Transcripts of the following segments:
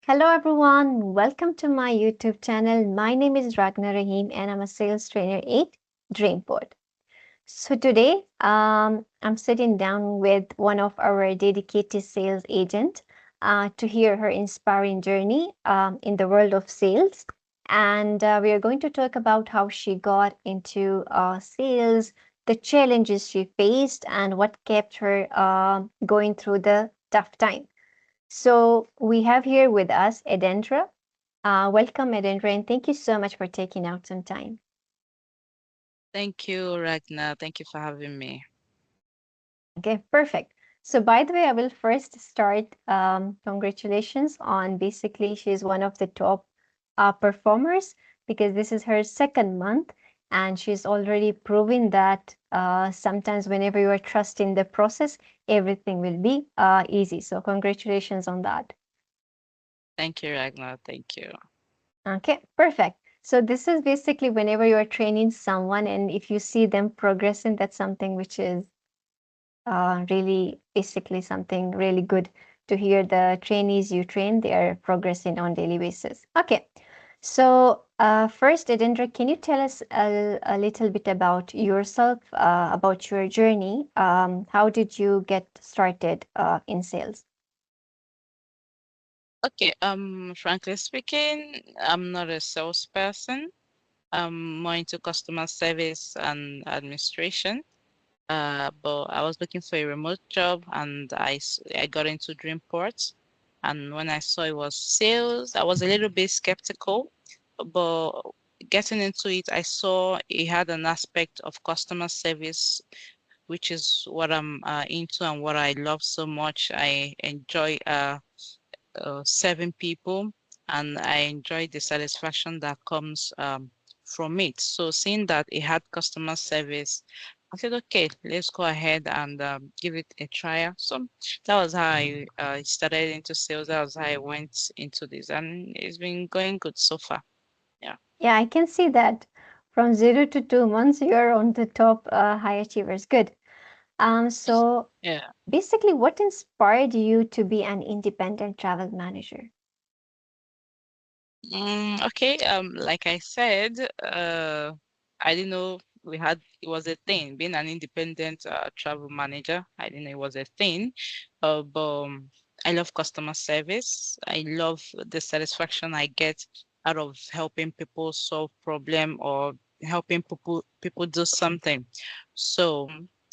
Hello everyone, welcome to my YouTube channel. My name is Ragna Rahim and I'm a sales trainer at Dreamport. So today I'm sitting down with one of our dedicated sales agent to hear her inspiring journey in the world of sales. And we are going to talk about how she got into sales, the challenges she faced, and what kept her going through the tough time. So we have here with us Andendra. Welcome, Andendra, and thank you so much for taking out some time. Thank you, Ragnar. Thank you for having me. Okay, perfect. So, by the way, I will first start. Congratulations on basically, she's one of the top performers because this is her second month, and she's already proven that sometimes whenever you are trusting the process, everything will be easy. So, congratulations on that. Thank you, Ragnar. Thank you. Okay, perfect. So this is basically whenever you are training someone and if you see them progressing, that's something which is really basically something really good to hear the trainees you train, they are progressing on daily basis. Okay, so first, Adindra, can you tell us a little bit about yourself, about your journey? How did you get started in sales? Okay, frankly speaking, I'm not a salesperson. I'm more into customer service and administration. But I was looking for a remote job and I got into Dreamport. And when I saw it was sales, I was a little bit skeptical, but getting into it, I saw it had an aspect of customer service, which is what I'm into and what I love so much. I enjoy serving people, and I enjoy the satisfaction that comes from it. So seeing that it had customer service, I said, okay, let's go ahead and give it a try. So that was how I started into sales. That was how I went into this, and it's been going good so far. Yeah. Yeah, I can see that from 0 to 2 months, you're on the top high achievers. Good. So Yeah. basically, what inspired you to be an independent travel manager? Okay. Like I said, I didn't know it was a thing. Being an independent travel manager, I didn't know it was a thing. But I love customer service. I love the satisfaction I get out of helping people solve problem or helping people do something. So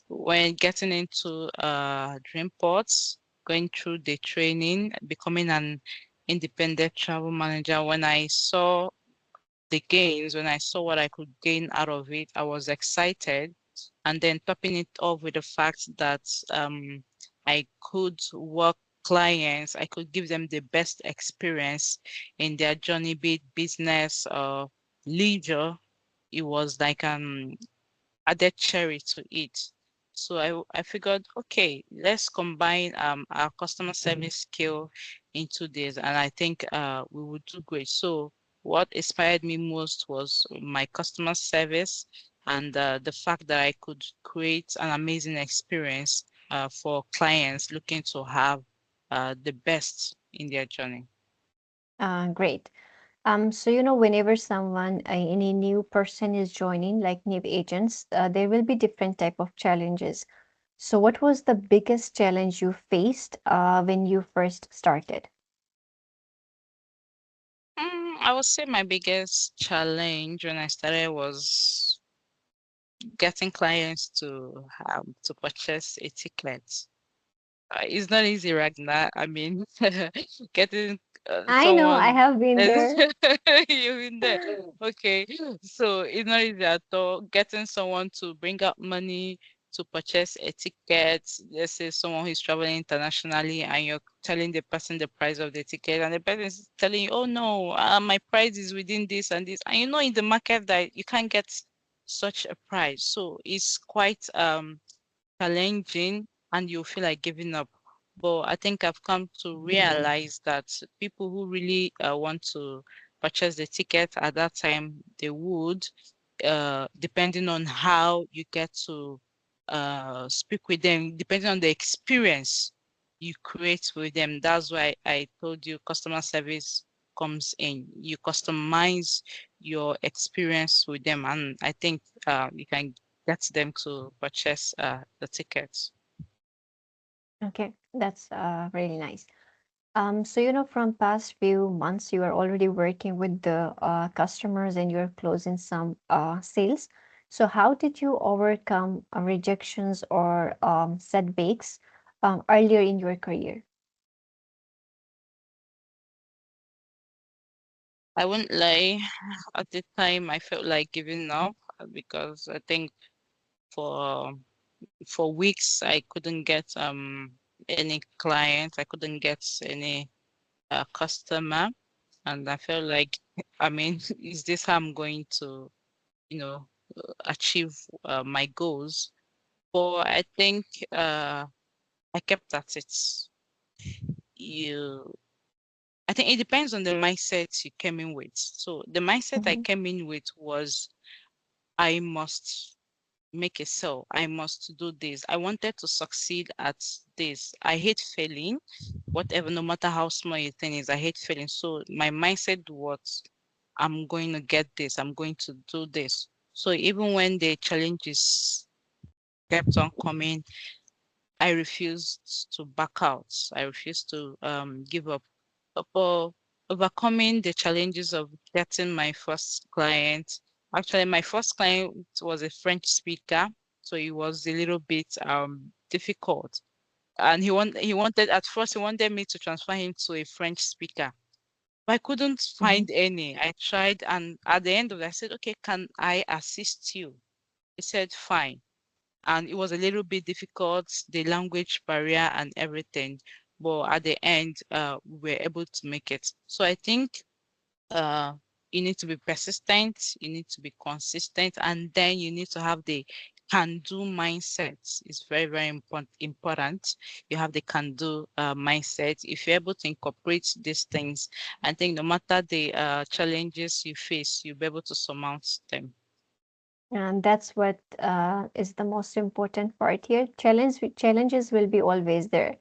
when getting into Dreamports, going through the training, becoming an independent travel manager, when I saw the gains, when I saw what I could gain out of it, I was excited. And then topping it off with the fact that I could work clients, I could give them the best experience in their journey, be it business or leisure. It was like added cherry to it. So I figured, okay, let's combine our customer service skill into this, and I think we would do great. So what inspired me most was my customer service and the fact that I could create an amazing experience for clients looking to have the best in their journey. Great. So whenever someone, any new person is joining, like new agents, there will be different type of challenges. So, what was the biggest challenge you faced when you first started? I would say my biggest challenge when I started was getting clients to purchase a ticket. It's not easy right now. I mean, getting I know, I someone have been there. you've been there. Okay, so it's not easy at all. Getting someone to bring out money to purchase a ticket. Let's say someone who's traveling internationally, and you're telling the person the price of the ticket, and the person is telling you, "Oh no, my price is within this and this," and you know in the market that you can't get such a price. So it's quite challenging and you feel like giving up. But I think I've come to realize that people who really want to purchase the ticket at that time, they would, depending on how you get to speak with them, depending on the experience you create with them. That's why I told you customer service comes in. You customize your experience with them, and I think you can get them to purchase the tickets. Okay, that's really nice. So, you know, from past few months, you are already working with the customers and you're closing some sales. So, how did you overcome rejections or setbacks earlier in your career? I won't lie, at the time I felt like giving up because I think for for weeks I couldn't get any clients, I couldn't get any customer, and I felt like, I mean, is this how I'm going to, you know, achieve my goals? But I think I kept at it. You, I think it depends on the mindset you came in with. So the mindset I Mhm. came in with was I must make a sale. I must do this. I wanted to succeed at this. I hate failing, whatever, no matter how small your thing is. I hate failing. So my mindset was, I'm going to get this. I'm going to do this. So even when the challenges kept on coming, I refused to back out. I refused to give up. For overcoming the challenges of getting my first client. Actually, my first client was a French speaker, so it was a little bit difficult. And he wanted, at first he wanted me to transfer him to a French speaker. But I couldn't Mhm. find any. I tried, and at the end of it, I said, "Okay, can I assist you?" He said, "Fine." And it was a little bit difficult, the language barrier and everything. But at the end, we were able to make it. So I think uh, you need to be persistent, you need to be consistent, and then you need to have the can-do mindset. It's very, very important. You have the can-do mindset. If you're able to incorporate these things, I think no matter the challenges you face, you'll be able to surmount them. And that's what is the most important part here. Challenges will be always there,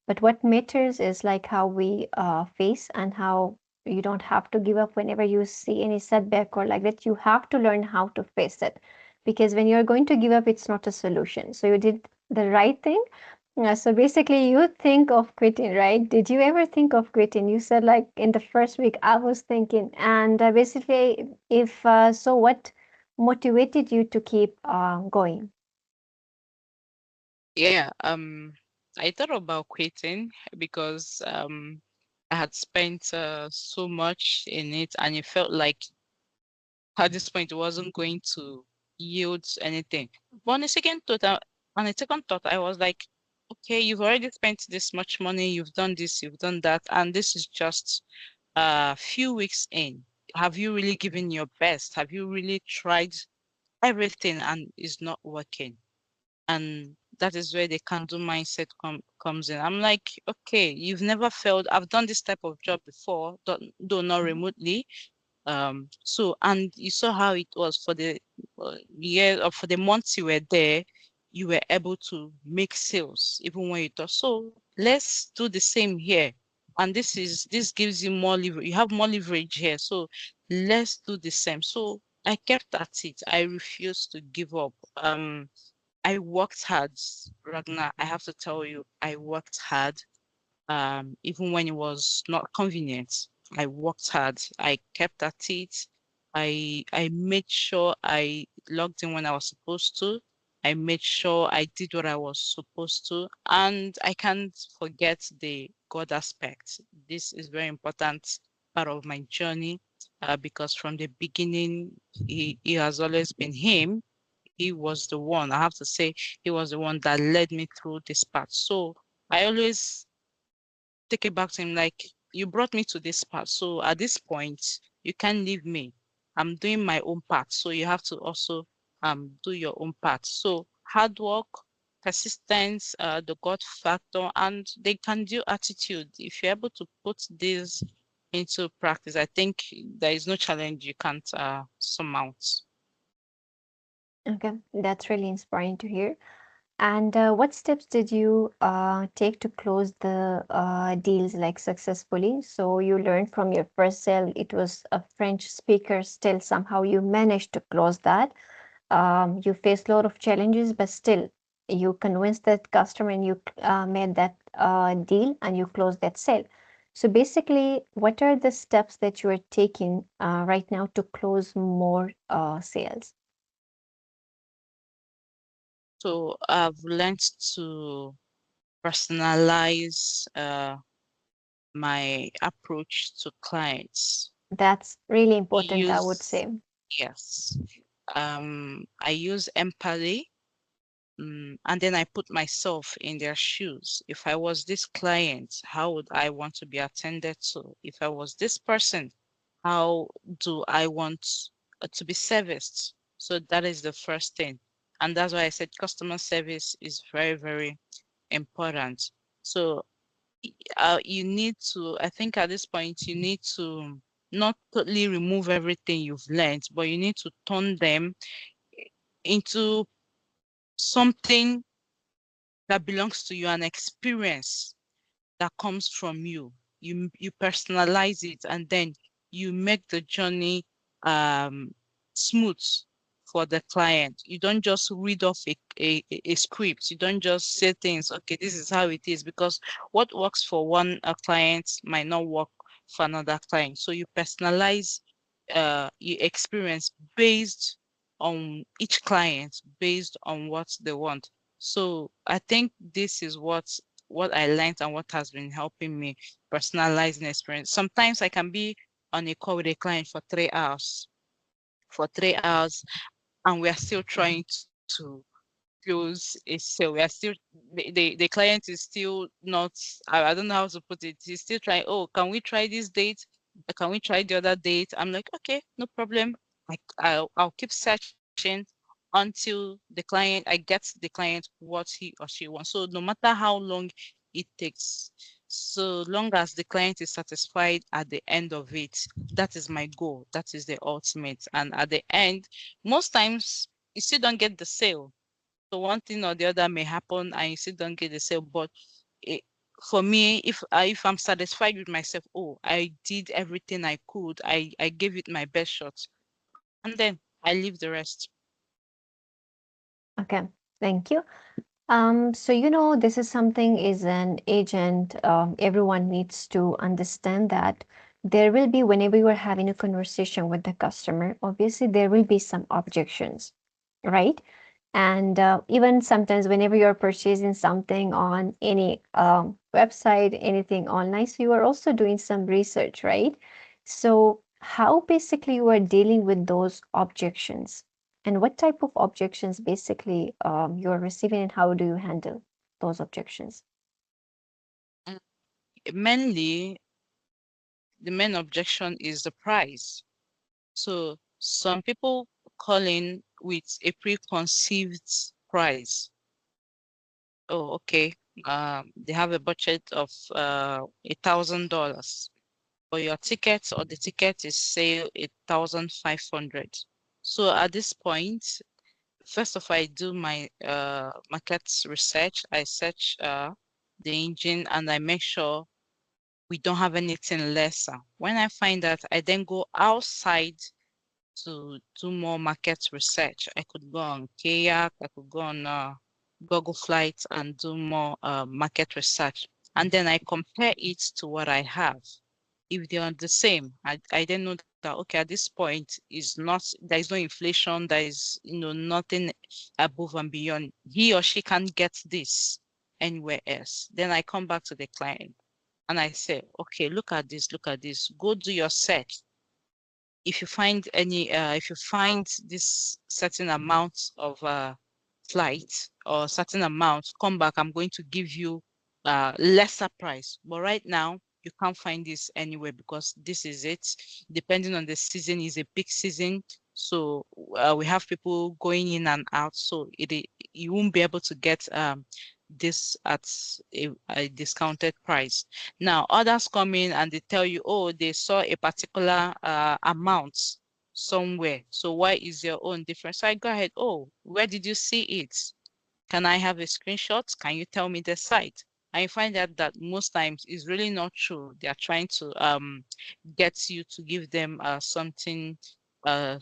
but what matters is like how we face and how you don't have to give up whenever you see any setback or like that. You have to learn how to face it, because when you're going to give up, it's not a solution. So you did the right thing. So basically, you think of quitting, right? Did you ever think of quitting? You said like in the first week, I was thinking, and basically, if so, what motivated you to keep going? Yeah, I thought about quitting because I had spent so much in it, and it felt like at this point it wasn't going to yield anything. But on a second thought, I was like, okay, you've already spent this much money, you've done this, you've done that, and this is just a few weeks in. Have you really given your best? Have you really tried everything and it's not working? And that is where the can-do mindset comes in. I'm like, okay, you've never failed. I've done this type of job before, though not Mhm. remotely. So, and you saw how it was for the year or for the months you were there, you were able to make sales even when you thought. So let's do the same here. And this gives you more leverage. You have more leverage here. So let's do the same. So I kept at it. I refused to give up. I worked hard, Ragnar. I have to tell you, I worked hard. Even when it was not convenient, I worked hard. I kept at it. I made sure I logged in when I was supposed to. I made sure I did what I was supposed to. And I can't forget the God aspect. This is very important part of my journey because from the beginning, he has always been him. He was the one, I have to say, he was the one that led me through this path. So I always take it back to him like, you brought me to this part. So at this point, you can't leave me. I'm doing my own part. So you have to also do your own part. So hard work, persistence, the God factor, and the can-do attitude. If you're able to put this into practice, I think there is no challenge you can't surmount. Okay, that's really inspiring to hear. And what steps did you take to close the deals like successfully? So you learned from your first sale, it was a French speaker, still somehow you managed to close that. You faced a lot of challenges, but still you convinced that customer and you made that deal and you closed that sale. So basically, what are the steps that you are taking right now to close more sales? So I've learned to personalize my approach to clients. That's really important, I would Use, say. yes. I use empathy, and then I put myself in their shoes. If I was this client, how would I want to be attended to? If I was this person, how do I want to be serviced? So that is the first thing. And that's why I said customer service is very, very important. So you need to, I think at this point, you need to not totally remove everything you've learned, but you need to turn them into something that belongs to you, an experience that comes from you. You personalize it, and then you make the journey um, smooth for the client. You don't just read off a script. You don't just say things, okay, this is how it is, because what works for one client might not work for another client. So you personalize your experience based on each client, based on what they want. So I think this is what I learned and what has been helping me personalizing experience. Sometimes I can be on a call with a client for 3 hours, and we are still trying to close a sale. We are still the client is still not. I don't know how to put it. He's still trying. Oh, can we try this date? Can we try the other date? I'm like, okay, no problem. I'll keep searching until I get the client what he or she wants. So no matter how long it takes, so long as the client is satisfied at the end of it, that is my goal. That is the ultimate. And at the end, most times you still don't get the sale. So one thing or the other may happen and you still don't get the sale. But it, for me, if I'm satisfied with myself, oh, I did everything I could. I gave it my best shot, and then I leave the rest. Okay, thank you. So this is something is an agent. Everyone needs to understand that there will be whenever you are having a conversation with the customer, obviously there will be some objections, right? And even sometimes whenever you're purchasing something on any website, anything online, so you are also doing some research, right? So how basically you are dealing with those objections, and what type of objections basically you're receiving, and how do you handle those objections? Mm, Mainly, the main objection is the price. So some people call in with a preconceived price. Oh, okay. They have a budget of $1,000, but your ticket or the ticket is say 1,500. So at this point, first of all, I do my market research. I search the engine and I make sure we don't have anything lesser. When I find that, I then go outside to do more market research. I could go on Kayak, I could go on Google Flights and do more market research. And then I compare it to what I have. If they are the same, I then know that, okay, at this point is not, there is no inflation, there is, nothing above and beyond. He or she can't get this anywhere else. Then I come back to the client and I say, okay, look at this, go do your search. If you find this certain amount of flight or certain amount, come back, I'm going to give you lesser price. But right now, you can't find this anywhere because this is it. Depending on the season, is a peak season. So we have people going in and out. So you won't be able to get this at a discounted price. Now, others come in and they tell you, oh, they saw a particular amount somewhere. So why is your own different? So I go ahead, oh, where did you see it? Can I have a screenshot? Can you tell me the site? And you find out that most times it's really not true. They are trying to get you to give them something uh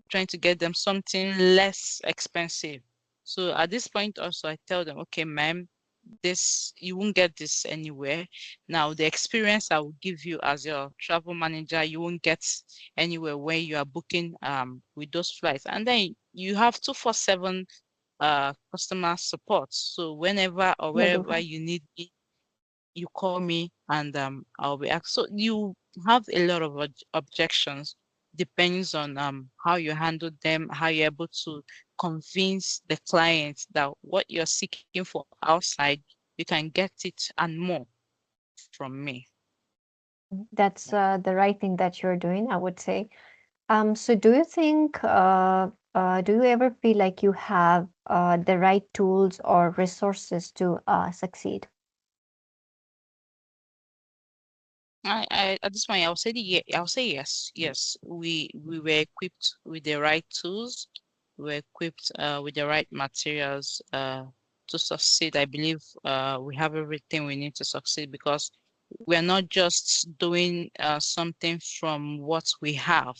trying to get them something less expensive. So at this point also I tell them, okay, ma'am, this you won't get this anywhere. Now the experience I will give you as your travel manager, you won't get anywhere where you are booking with those flights. And then you have 247 customer support. So whenever or They do wherever that. you need me, you call me and I'll be asked. So you have a lot of objections. Depends on how you handle them, how you're able to convince the client that what you're seeking for outside, you can get it and more from me. That's the right thing that you're doing, I would say. So do you think, do you ever feel like you have the right tools or resources to succeed? I at this point I'll say I'll say yes. Yes. We were equipped with the right tools, we were equipped with the right materials to succeed. I believe we have everything we need to succeed because we are not just doing something from what we have.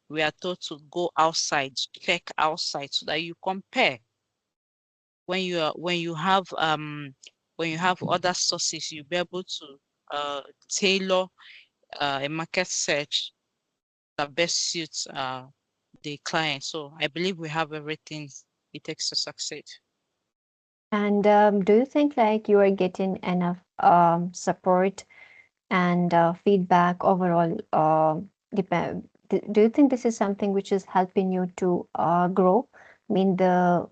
We are told to go outside, check outside so that you compare. When you have other sources, you'll be able to tailor a market search that best suits the client. So I believe we have everything it takes to succeed. And do you think like you are getting enough support and feedback overall? Do you think this is something which is helping you to grow? I mean, the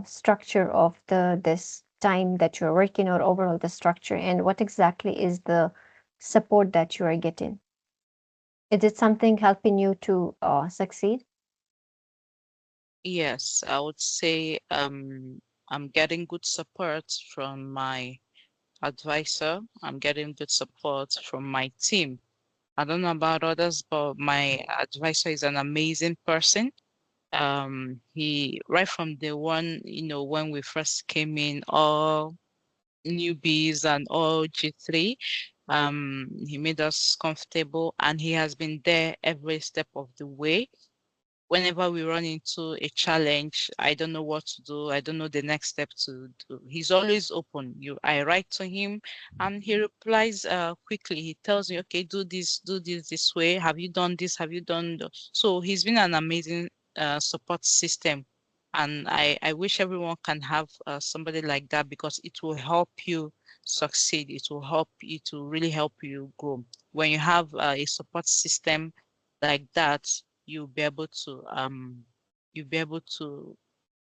structure of the this time that you're working, or overall the structure, and what exactly is the support that you are getting? Is it something helping you to succeed? Yes, I would say I'm getting good support from my advisor. I'm getting good support from my team. I don't know about others, but my advisor is an amazing person. He right from the one, when we first came in, all newbies and all G3. He made us comfortable and he has been there every step of the way. Whenever we run into a challenge, I don't know what to do. I don't know the next step to do. He's always open. I write to him and he replies quickly. He tells me, okay, do this way. Have you done this? Have you done so he's been an amazing support system. And I wish everyone can have somebody like that because it will help you succeed. It will help you to really help you grow. When you have a support system like that, you'll be able to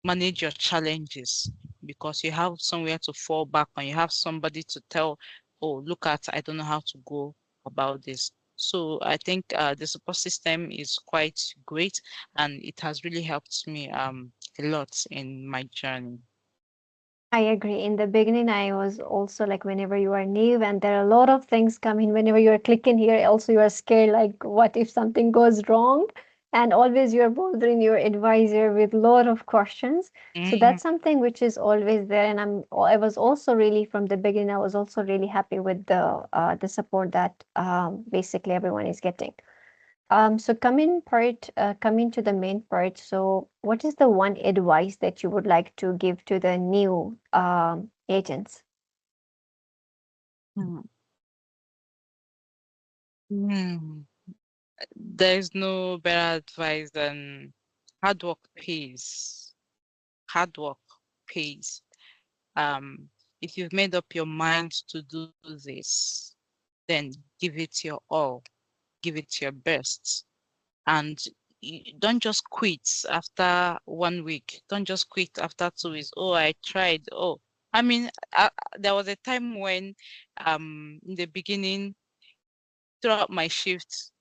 manage your challenges because you have somewhere to fall back on. You have somebody to tell, oh, look at, I don't know how to go about this. So I think the support system is quite great and it has really helped me a lot in my journey. I agree. In the beginning, I was also like, whenever you are new and there are a lot of things coming, whenever you are clicking here, also you are scared, like, what if something goes wrong? And always you're bothering your advisor with a lot of questions. So Mhm. that's something which is always there. And I was also really, from the beginning, I was also really happy with the support that basically everyone is getting. So coming to the main part. So, what is the one advice that you would like to give to the new agents? Hmm. Hmm. There's no better advice than hard work pays. Hard work pays. Um, if you've made up your mind to do this, then give it your all, give it your best, and don't just quit after 1 week. Don't just quit after 2 weeks. Oh, I tried. Oh, I mean, there was a time when, in the beginning, throughout my shifts,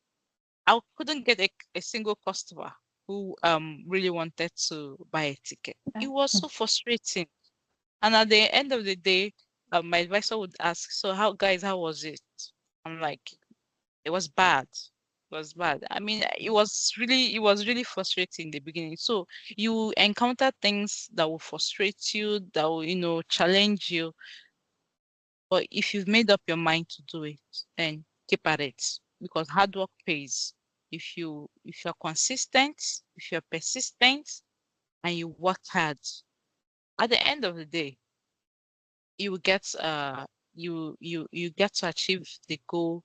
I couldn't get a single customer who really wanted to buy a ticket. It was so frustrating. And at the end of the day, my advisor would ask, "So how, guys, how was it?" I'm like, "It was bad." was bad. I mean, it was really frustrating in the beginning. So you encounter things that will frustrate you, that will, challenge you. But if you've made up your mind to do it, then keep at it because hard work pays. If you're consistent, if you're persistent, and you work hard, at the end of the day, you will get you get to achieve the goal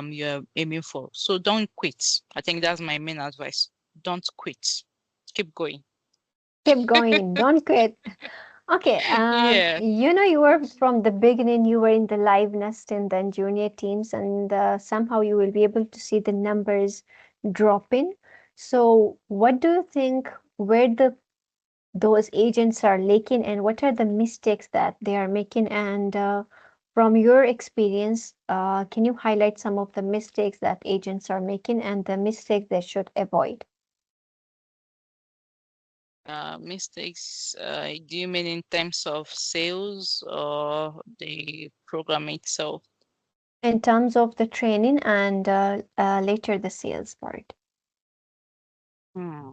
you're aiming for. So don't quit. I think that's my main advice. Don't quit. Keep going. Keep going, don't quit. Okay, Yeah. you were from the beginning, you were in the live nest and then junior teams, and somehow you will be able to see the numbers dropping. So, what do you think where those agents are lacking, and what are the mistakes that they are making? And from your experience, can you highlight some of the mistakes that agents are making and the mistakes they should avoid? Mistakes, do you mean in terms of sales or the program itself? In terms of the training and later the sales part. Hmm.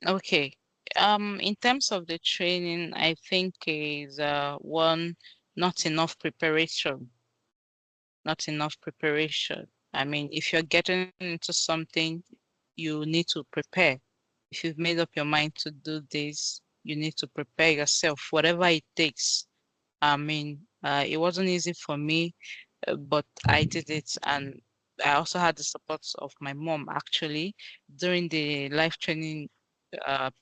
Okay. In terms of the training, I think is one, not enough preparation. Not enough preparation. I mean, if you're getting into something, you need to prepare. If you've made up your mind to do this, you need to prepare yourself, whatever it takes. I mean, it wasn't easy for me, but I did it, and I also had the support of my mom actually during the life training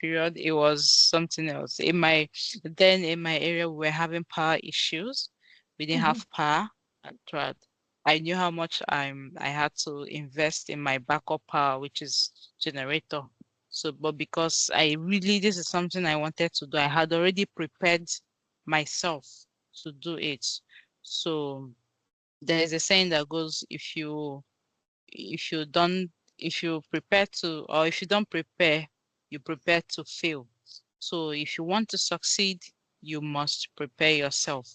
period. It was something else. In my area, we were having power issues. We didn't Mhm. have power, and throughout, I knew how much I had to invest in my backup power, which is generator. So, but because this is something I wanted to do, I had already prepared myself to do it. So there is a saying that goes, if you don't if you prepare to or if you don't prepare, you prepare to fail. So if you want to succeed, you must prepare yourself.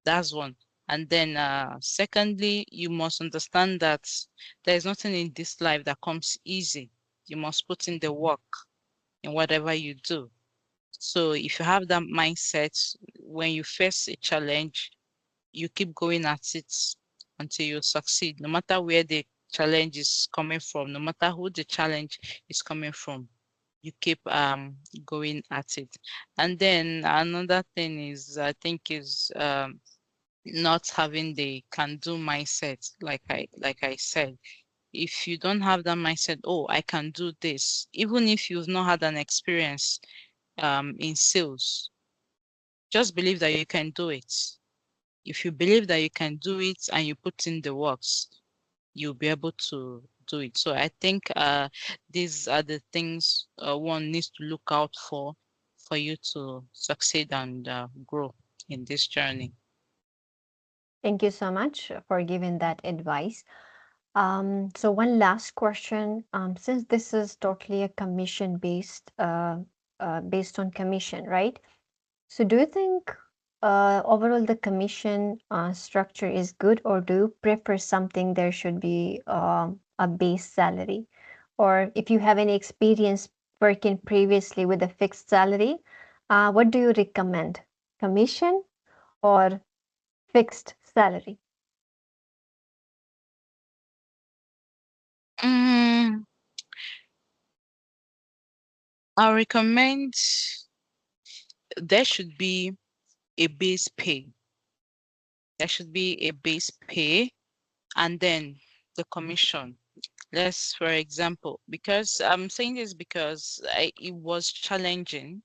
That's one. And then secondly, you must understand that there is nothing in this life that comes easy. You must put in the work in whatever you do. So if you have that mindset, when you face a challenge, you keep going at it until you succeed, no matter where the challenge is coming from, no matter who the challenge is coming from. You keep going at it. And then another thing is I think is not having the can do mindset, like I said. If you don't have that mindset, oh, I can do this, even if you've not had an experience in sales, just believe that you can do it. If you believe that you can do it and you put in the works, you'll be able to do it. So I think these are the things one needs to look out for you to succeed and grow in this journey. Thank you so much for giving that advice. So one last question. Since this is totally a commission based on commission, right? So do you think overall the commission structure is good, or do you prefer something there should be a base salary? Or if you have any experience working previously with a fixed salary, what do you recommend? Commission or fixed salary? Mm, I recommend there should be a base pay. There should be a base pay and then the commission. Let's, for example, because I'm saying this because it was challenging,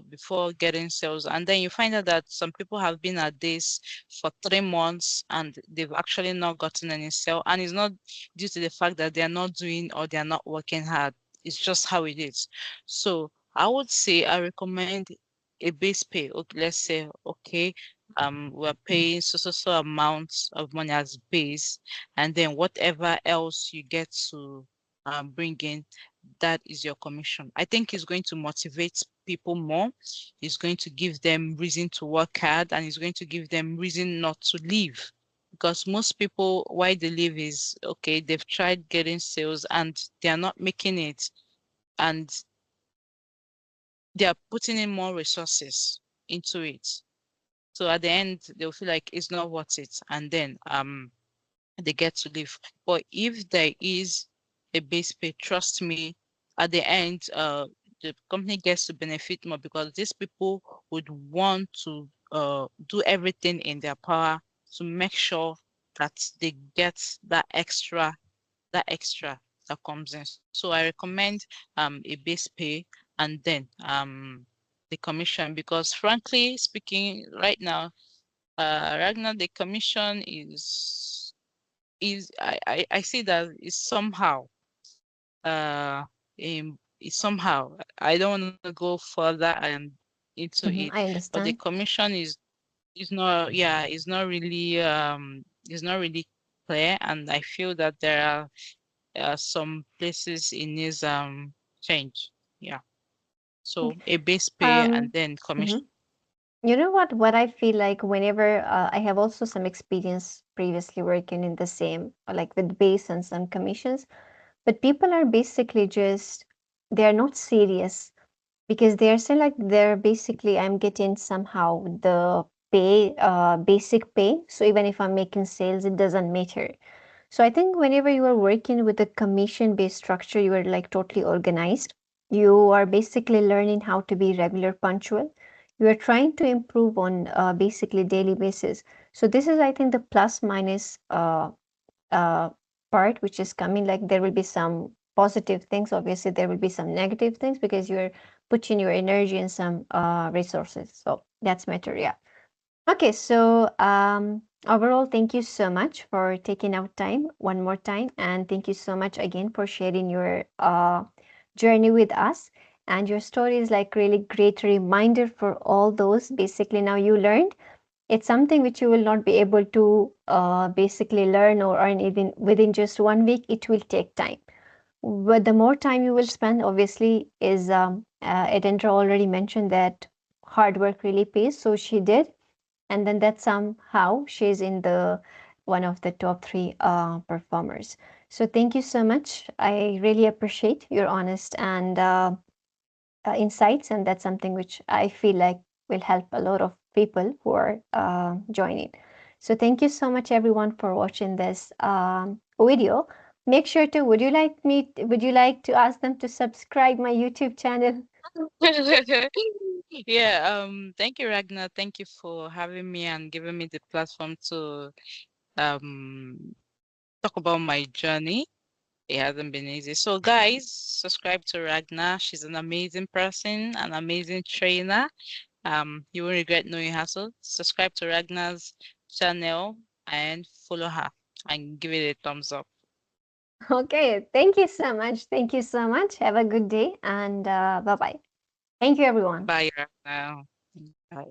before getting sales. And then you find out that some people have been at this for 3 months and they've actually not gotten any sale. And it's not due to the fact that they're not doing or they're not working hard. It's just how it is. So I would say I recommend a base pay. Okay, let's say, okay, we're paying so amounts of money as base, and then whatever else you get to bring in, that is your commission. I think it's going to motivate people more. It's going to give them reason to work hard, and it's going to give them reason not to leave. because most people why they leave is okay, they've tried getting sales and they are not making it, and they are putting in more resources into it. So at the end, they'll feel like it's not worth it, and then they get to leave. But if there is a base pay, trust me, at the end, the company gets to benefit more because these people would want to do everything in their power to make sure that they get that extra that comes in. So I recommend a base pay and then the commission, because frankly speaking, right now, Ragnar, the commission I see that is somehow is somehow, I don't want to go further and into it, I but the understand. commission is not, yeah, is not really clear, and I feel that there are some places it needs change. Yeah. So a base pay and Um, then commission. mhm. You know what? What I feel like whenever I have also some experience previously working in the same, like with base and some commissions, but people are basically just, they are not serious because they are still like, they're basically, I'm getting somehow the pay, basic pay. So even if I'm making sales, it doesn't matter. So I think whenever you are working with a commission based structure, you are like totally organized. You are basically learning how to be regular punctual. You are trying to improve on basically daily basis. So this is, I think, the plus minus uh, part which is coming. Like there will be some positive things. Obviously, there will be some negative things because you're putting your energy in some resources. So that's matter. Yeah. Okay, so overall, thank you so much for taking out time one more time, and thank you so much again for sharing your journey with us. And your story is like really great reminder for all those. Basically, now you learned it's something which you will not be able to basically learn or earn even within just 1 week. It will take time. But the more time you will spend, obviously, is Edendra already mentioned that hard work really pays. So she did, and then that somehow she's in the one of the top three performers. So thank you so much. I really appreciate your honest and insights, and that's something which I feel like will help a lot of people who are joining. So thank you so much, everyone, for watching this video. Make sure to, would you like to ask them to subscribe my YouTube channel? Yeah, thank you, Ragnar. Thank you for having me and giving me the platform to um talk about my journey. It hasn't been easy. So guys, subscribe to Ragnar. She's an amazing person, an amazing trainer. You won't regret knowing her. So subscribe to Ragnar's channel and follow her and give it a thumbs up. Okay, thank you so much. Thank you so much. Have a good day, and bye bye. Thank you, everyone. Bye, Ragnar. Bye.